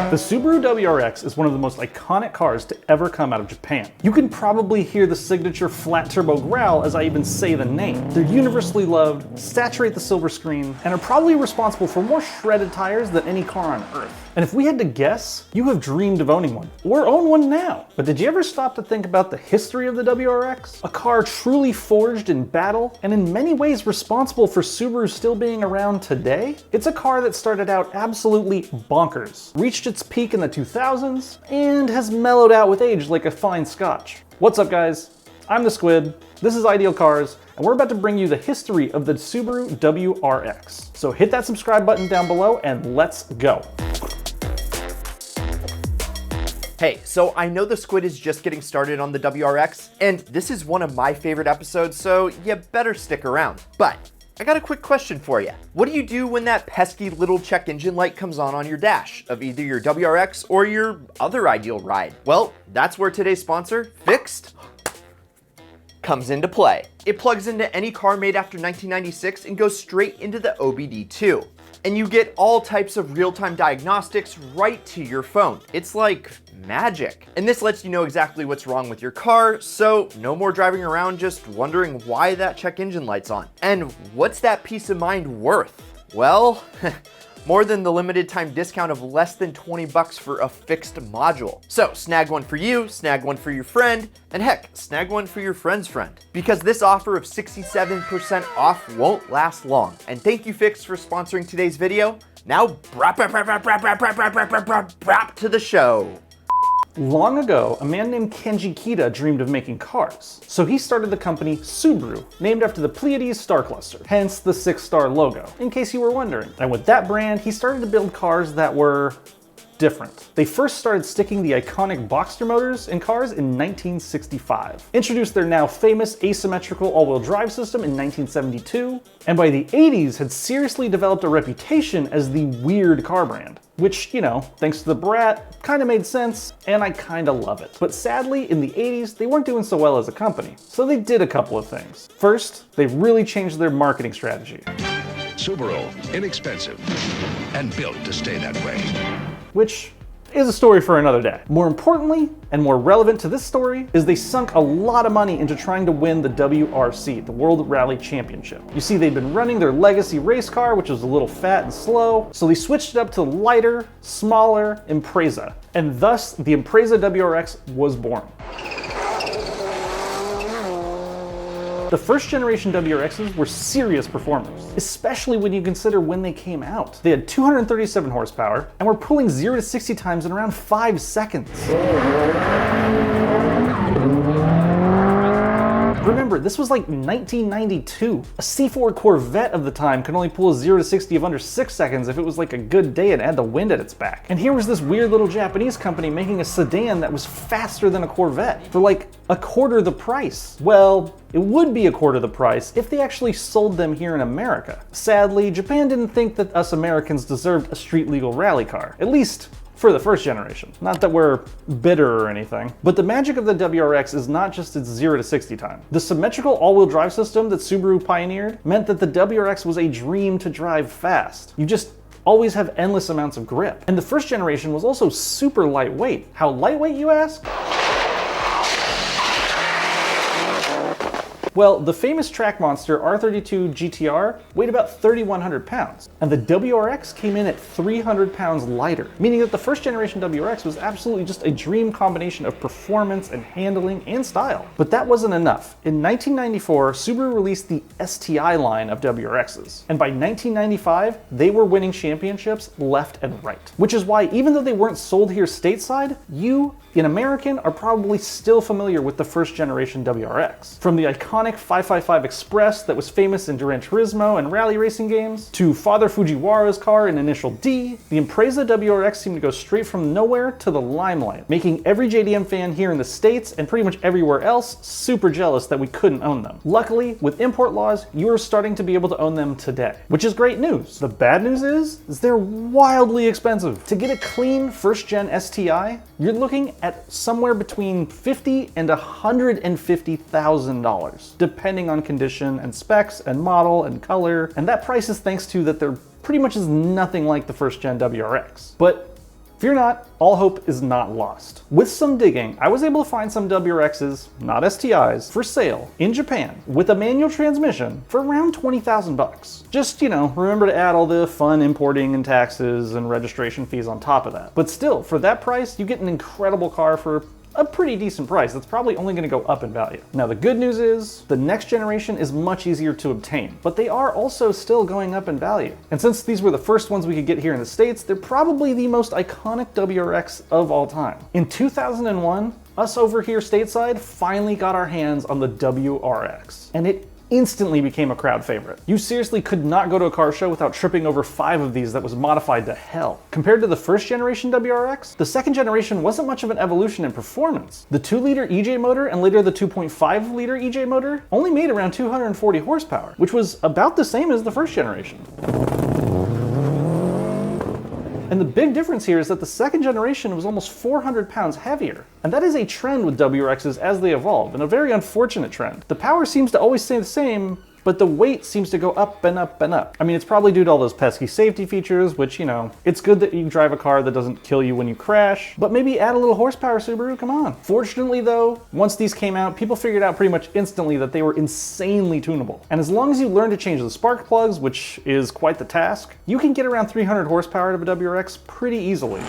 The Subaru WRX is one of the most iconic cars to ever come out of Japan. You can probably hear the signature flat turbo growl as I even say the name. They're universally loved, saturate the silver screen, and are probably responsible for more shredded tires than any car on Earth. And if we had to guess, you have dreamed of owning one, or own one now. But did you ever stop to think about the history of the WRX? A car truly forged in battle, and in many ways responsible for Subaru still being around today? It's a car that started out absolutely bonkers, reached its peak in the 2000s, and has mellowed out with age like a fine scotch. What's up, guys? I'm the Squid, this is Ideal Cars, and we're about to bring you the history of the Subaru WRX. So hit that subscribe button down below and let's go. Hey, so I know the Squid is just getting started on the WRX, and this is one of my favorite episodes, so you better stick around. But I got a quick question for you. What do you do when that pesky little check engine light comes on your dash of either your WRX or your other ideal ride? Well, that's where today's sponsor, Fixed, comes into play. It plugs into any car made after 1996 and goes straight into the OBD2. And you get all types of real-time diagnostics right to your phone. It's like magic. And this lets you know exactly what's wrong with your car, so no more driving around just wondering why that check engine light's on. And what's that peace of mind worth? Well, more than the limited time discount of less than 20 bucks for a fixed module. So snag one for you, snag one for your friend, and heck, snag one for your friend's friend. Because this offer of 67% off won't last long. And thank you, Fixed, for sponsoring today's video. Now, brap to the show. Long ago, a man named Kenji Kita dreamed of making cars. So he started the company Subaru, named after the Pleiades star cluster, hence the 6-star logo, in case you were wondering. And with that brand, he started to build cars that were different. They first started sticking the iconic Boxster motors in cars in 1965, introduced their now famous asymmetrical all-wheel drive system in 1972, and by the 80s had seriously developed a reputation as the weird car brand. Which, you know, thanks to the Brat, kinda made sense, and I kinda love it. But sadly, in the 80s, they weren't doing so well as a company, so they did a couple of things. First, they really changed their marketing strategy. Subaru, inexpensive, and built to stay that way. Which is a story for another day. More importantly, and more relevant to this story, is they sunk a lot of money into trying to win the WRC, the World Rally Championship. You see, they'd been running their legacy race car, which was a little fat and slow, so they switched it up to the lighter, smaller Impreza. And thus, the Impreza WRX was born. The first generation WRXs were serious performers, especially when you consider when they came out. They had 237 horsepower and were pulling 0 to 60 times in around 5 seconds. Remember, this was like 1992. A C4 Corvette of the time could only pull a 0 to 60 of under 6 seconds if it was like a good day and had the wind at its back. And here was this weird little Japanese company making a sedan that was faster than a Corvette for like a quarter the price. Well, it would be a quarter the price if they actually sold them here in America. Sadly, Japan didn't think that us Americans deserved a street legal rally car, at least for the first generation. Not that we're bitter or anything, but the magic of the WRX is not just its 0 to 60 time. The symmetrical all-wheel drive system that Subaru pioneered meant that the WRX was a dream to drive fast. You just always have endless amounts of grip. And the first generation was also super lightweight. How lightweight, you ask? Well, the famous track monster R32 GTR weighed about 3,100 pounds, and the WRX came in at 300 pounds lighter, meaning that the first generation WRX was absolutely just a dream combination of performance and handling and style. But that wasn't enough. In 1994, Subaru released the STi line of WRXs, and by 1995, they were winning championships left and right. Which is why, even though they weren't sold here stateside, you, in American, are probably still familiar with the first generation WRX. From the iconic 555 Express that was famous in Gran Turismo and rally racing games, to Father Fujiwara's car in Initial D, the Impreza WRX seemed to go straight from nowhere to the limelight, making every JDM fan here in the States and pretty much everywhere else super jealous that we couldn't own them. Luckily, with import laws, you are starting to be able to own them today, which is great news. The bad news is they're wildly expensive. To get a clean first-gen STi, you're looking at somewhere between $50,000 and $150,000, depending on condition and specs and model and color. And that price is thanks to that they're pretty much is nothing like the first gen WRX. But Fear not, all hope is not lost. With some digging, I was able to find some WRXs, not STIs, for sale in Japan with a manual transmission for around 20,000 bucks. Just, remember to add all the fun importing and taxes and registration fees on top of that. But still, for that price, you get an incredible car for a pretty decent price that's probably only going to go up in value. Now the good news is the next generation is much easier to obtain, but they are also still going up in value. And since these were the first ones we could get here in the States, they're probably the most iconic WRX of all time. In 2001, us over here stateside finally got our hands on the WRX, and it instantly became a crowd favorite. You seriously could not go to a car show without tripping over 5 of these that was modified to hell. Compared to the first generation WRX, the second generation wasn't much of an evolution in performance. The 2-liter EJ motor and later the 2.5-liter EJ motor only made around 240 horsepower, which was about the same as the first generation. And the big difference here is that the second generation was almost 400 pounds heavier. And that is a trend with WRXs as they evolve, and a very unfortunate trend. The power seems to always stay the same, but the weight seems to go up and up and up. I mean, it's probably due to all those pesky safety features, which, it's good that you drive a car that doesn't kill you when you crash, but maybe add a little horsepower, Subaru, come on. Fortunately though, once these came out, people figured out pretty much instantly that they were insanely tunable. And as long as you learn to change the spark plugs, which is quite the task, you can get around 300 horsepower out of a WRX pretty easily.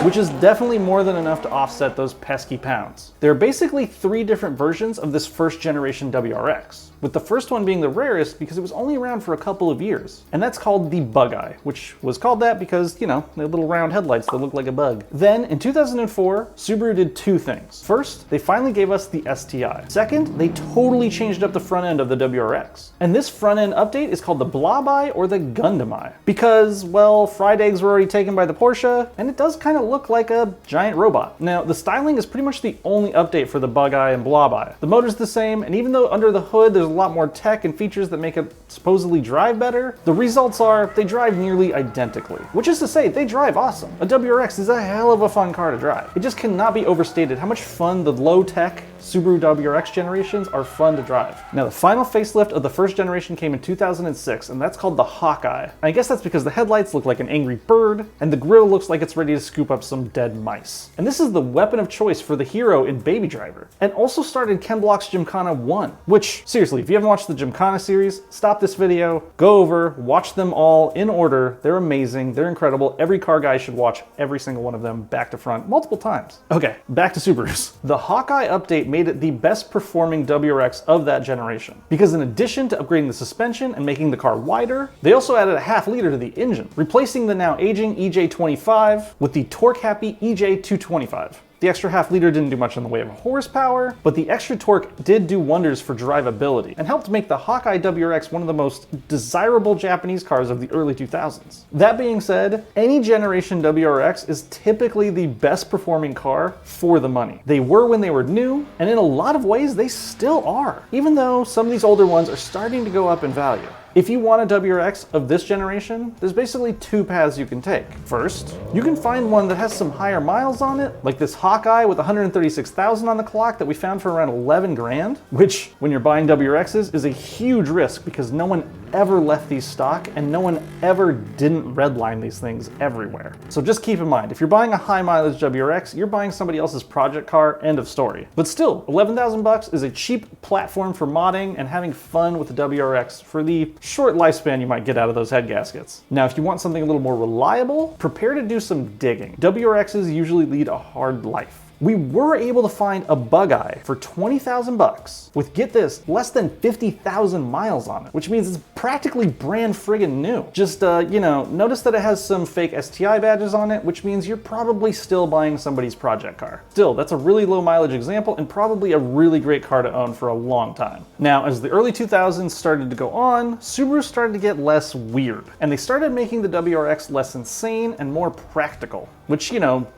Which is definitely more than enough to offset those pesky pounds. There are basically 3 different versions of this first generation WRX, with the first one being the rarest because it was only around for a couple of years. And that's called the BUGEYE, which was called that because, they had little round headlights that look like a bug. Then, in 2004, Subaru did 2 things. First, they finally gave us the STi. Second, they totally changed up the front end of the WRX. And this front end update is called the BLOBEYE or the Gundam-eye. Because, well, fried eggs were already taken by the Porsche, and it does kind of look like a giant robot. Now, the styling is pretty much the only update for the BUGEYE and BLOBEYE. The motor's the same, and even though under the hood there's a lot more tech and features that make it supposedly drive better, the results are they drive nearly identically. Which is to say, they drive awesome. A WRX is a hell of a fun car to drive. It just cannot be overstated how much fun the low-tech Subaru WRX generations are fun to drive. Now, the final facelift of the first generation came in 2006, and that's called the HAWKEYE. I guess that's because the headlights look like an angry bird, and the grille looks like it's ready to scoop up some dead mice. And this is the weapon of choice for the hero in Baby Driver, and also started Ken Block's Gymkhana 1, which, seriously, if you haven't watched the Gymkhana series, stop this video, go over, watch them all in order. They're amazing, they're incredible. Every car guy should watch every single one of them back to front multiple times. Okay, back to Subarus. The HAWKEYE update made it the best performing WRX of that generation, because in addition to upgrading the suspension and making the car wider, they also added a half-liter to the engine, replacing the now aging EJ25 with the torque-happy EJ225. The extra half-liter didn't do much in the way of horsepower, but the extra torque did do wonders for drivability and helped make the HAWKEYE WRX one of the most desirable Japanese cars of the early 2000s. That being said, any generation WRX is typically the best performing car for the money. They were when they were new, and in a lot of ways they still are, even though some of these older ones are starting to go up in value. If you want a WRX of this generation, there's basically 2 paths you can take. First, you can find one that has some higher miles on it, like this HAWKEYE with 136,000 on the clock that we found for around 11 grand, which, when you're buying WRXs, is a huge risk because no one ever left these stock and no one ever didn't redline these things everywhere. So just keep in mind, if you're buying a high mileage WRX, you're buying somebody else's project car, end of story. But still, 11,000 bucks is a cheap platform for modding and having fun with the WRX for the short lifespan you might get out of those head gaskets. Now, if you want something a little more reliable, prepare to do some digging. WRXs usually lead a hard life. We were able to find a BUGEYE for 20,000 bucks with, get this, less than 50,000 miles on it, which means it's practically brand friggin' new. Just, notice that it has some fake STI badges on it, which means you're probably still buying somebody's project car. Still, that's a really low mileage example and probably a really great car to own for a long time. Now, as the early 2000s started to go on, Subaru started to get less weird, and they started making the WRX less insane and more practical, which,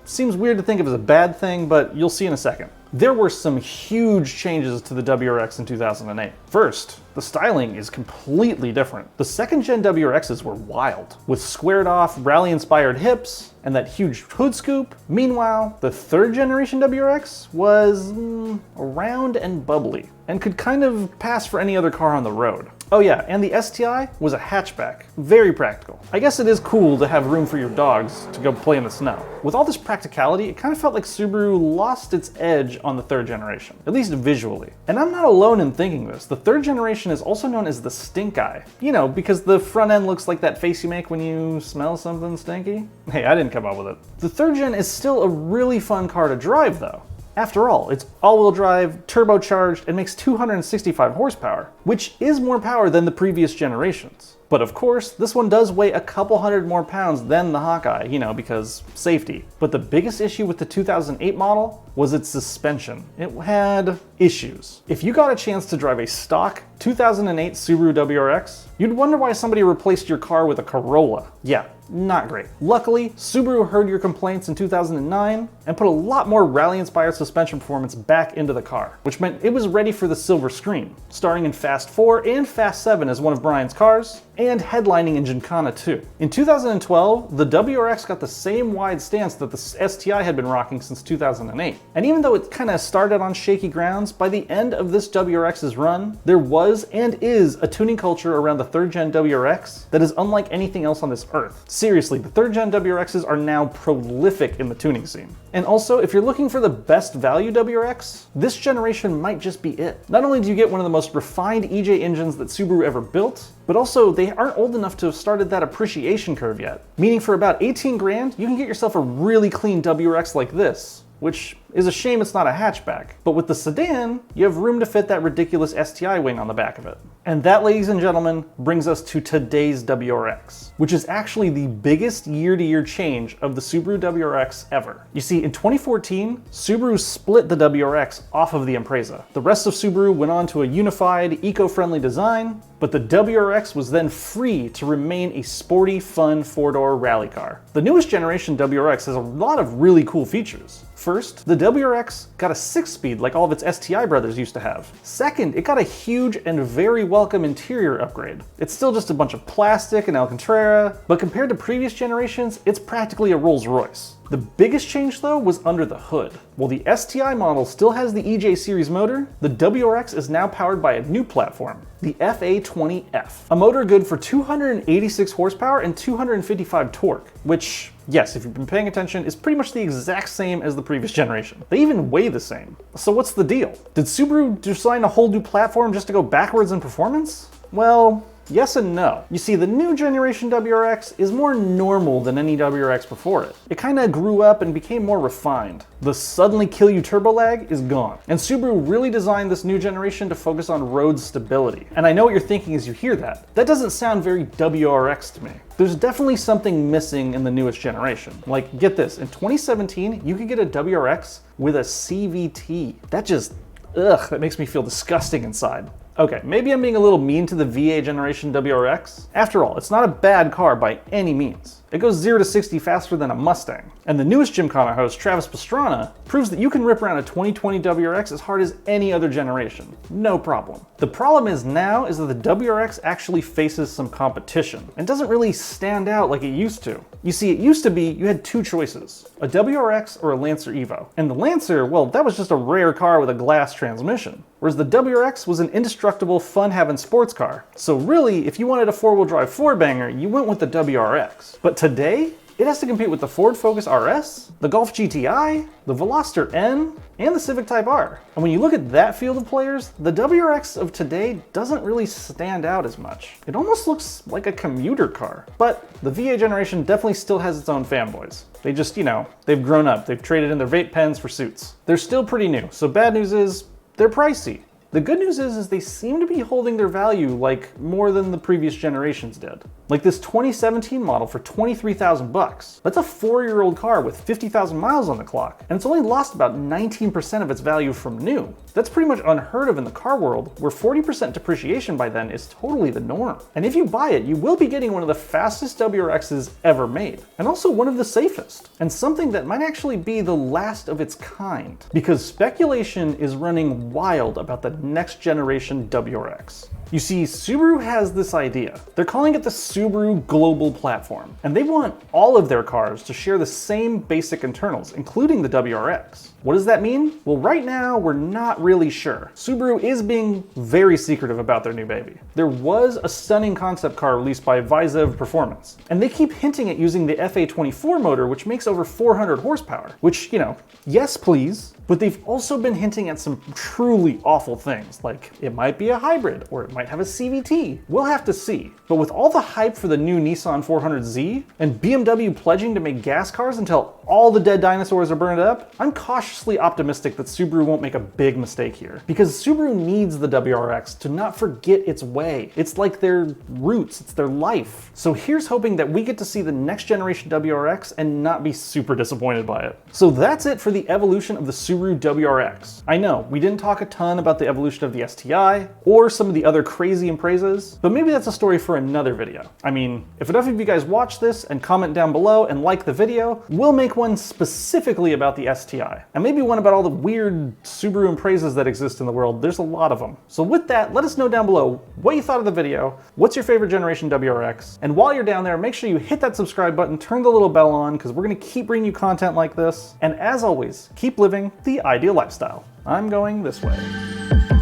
seems weird to think of as a bad thing, but you'll see in a second. There were some huge changes to the WRX in 2008. First, The styling is completely different. The second gen WRXs were wild, with squared off, rally-inspired hips, and that huge hood scoop. Meanwhile, the third generation WRX was round and bubbly, and could kind of pass for any other car on the road. Oh yeah, and the STi was a hatchback. Very practical. I guess it is cool to have room for your dogs to go play in the snow. With all this practicality, it kind of felt like Subaru lost its edge on the third generation, at least visually. And I'm not alone in thinking this. The third generation is also known as the stink eye. You know, because the front end looks like that face you make when you smell something stinky. Hey, I didn't come up with it. The third gen is still a really fun car to drive though. After all, it's all-wheel drive, turbocharged, and makes 265 horsepower, which is more power than the previous generations. But of course, this one does weigh a couple hundred more pounds than the HAWKEYE, you know, because safety. But the biggest issue with the 2008 model was its suspension. It had issues. If you got a chance to drive a stock 2008 Subaru WRX, you'd wonder why somebody replaced your car with a Corolla. Yeah, not great. Luckily, Subaru heard your complaints in 2009 and put a lot more rally-inspired suspension performance back into the car, which meant it was ready for the silver screen, starring in Fast 4 and Fast 7 as one of Brian's cars, and headlining in Gymkhana 2. In 2012, the WRX got the same wide stance that the STi had been rocking since 2008. And even though it kind of started on shaky grounds, by the end of this WRX's run, there was and is a tuning culture around the third gen WRX that is unlike anything else on this earth. Seriously, the third gen WRXs are now prolific in the tuning scene. And also, if you're looking for the best value WRX, this generation might just be it. Not only do you get one of the most refined EJ engines that Subaru ever built, but also they aren't old enough to have started that appreciation curve yet. Meaning for about 18 grand, you can get yourself a really clean WRX like this, which is a shame it's not a hatchback. But with the sedan, you have room to fit that ridiculous STi wing on the back of it. And that, ladies and gentlemen, brings us to today's WRX, which is actually the biggest year-to-year change of the Subaru WRX ever. You see, in 2014, Subaru split the WRX off of the Impreza. The rest of Subaru went on to a unified, eco-friendly design, but the WRX was then free to remain a sporty, fun, four-door rally car. The newest generation WRX has a lot of really cool features. First, the WRX got a 6-speed like all of its STi brothers used to have. Second, it got a huge and very welcome interior upgrade. It's still just a bunch of plastic and Alcantara, but compared to previous generations, it's practically a Rolls Royce. The biggest change though was under the hood. While the STi model still has the EJ series motor, the WRX is now powered by a new platform, the FA20F. A motor good for 286 horsepower and 255 torque, which, yes, if you've been paying attention, is pretty much the exact same as the previous generation. They even weigh the same. So what's the deal? Did Subaru design a whole new platform just to go backwards in performance? Well, yes and no. You see, the new generation WRX is more normal than any WRX before it. It kind of grew up and became more refined. The suddenly kill you turbo lag is gone. And Subaru really designed this new generation to focus on road stability. And I know what you're thinking as you hear that. That doesn't sound very WRX to me. There's definitely something missing in the newest generation. Like, get this, in 2017, you could get a WRX with a CVT. That makes me feel disgusting inside. Okay, maybe I'm being a little mean to the VA generation WRX. After all, it's not a bad car by any means. It goes 0 to 60 faster than a Mustang. And the newest Gymkhana host, Travis Pastrana, proves that you can rip around a 2020 WRX as hard as any other generation. No problem. The problem is now is that the WRX actually faces some competition and doesn't really stand out like it used to. You see, it used to be you had two choices, a WRX or a Lancer Evo. And the Lancer, well, that was just a rare car with a glass transmission. Whereas the WRX was an indestructible, fun-having sports car. So really, if you wanted a four-wheel drive four-banger, you went with the WRX. But today, it has to compete with the Ford Focus RS, the Golf GTI, the Veloster N, and the Civic Type R. And when you look at that field of players, the WRX of today doesn't really stand out as much. It almost looks like a commuter car. But the VA generation definitely still has its own fanboys. They just, they've grown up. They've traded in their vape pens for suits. They're still pretty new, so bad news is, they're pricey. The good news is they seem to be holding their value like more than the previous generations did. Like this 2017 model for $23,000. That's a 4-year-old car with 50,000 miles on the clock, and it's only lost about 19% of its value from new. That's pretty much unheard of in the car world, where 40% depreciation by then is totally the norm. And if you buy it, you will be getting one of the fastest WRXs ever made, and also one of the safest, and something that might actually be the last of its kind, because speculation is running wild about the next generation WRX. You see, Subaru has this idea. They're calling it the Subaru Global Platform, and they want all of their cars to share the same basic internals, including the WRX. What does that mean? Well, right now, we're not really sure. Subaru is being very secretive about their new baby. There was a stunning concept car released by Vizev Performance, and they keep hinting at using the FA24 motor, which makes over 400 horsepower, which, you know, yes please, but they've also been hinting at some truly awful things, like it might be a hybrid, or it might have a CVT. We'll have to see. But with all the hype for the new Nissan 400Z, and BMW pledging to make gas cars until all the dead dinosaurs are burned up, I'm cautiously optimistic that Subaru won't make a big mistake here. Because Subaru needs the WRX to not forget its way. It's like their roots, it's their life. So here's hoping that we get to see the next generation WRX and not be super disappointed by it. So that's it for the evolution of the Subaru WRX. I know, we didn't talk a ton about the evolution of the STi, or some of the other crazy Imprezas, but maybe that's a story for another video. I mean, if enough of you guys watch this and comment down below and like the video, we'll make one specifically about the STi, and maybe one about all the weird Subaru Imprezas that exist in the world. There's a lot of them. So with that, let us know down below what you thought of the video, what's your favorite generation WRX, and while you're down there, make sure you hit that subscribe button, turn the little bell on, because we're gonna keep bringing you content like this, and as always, keep living the ideal lifestyle. I'm going this way.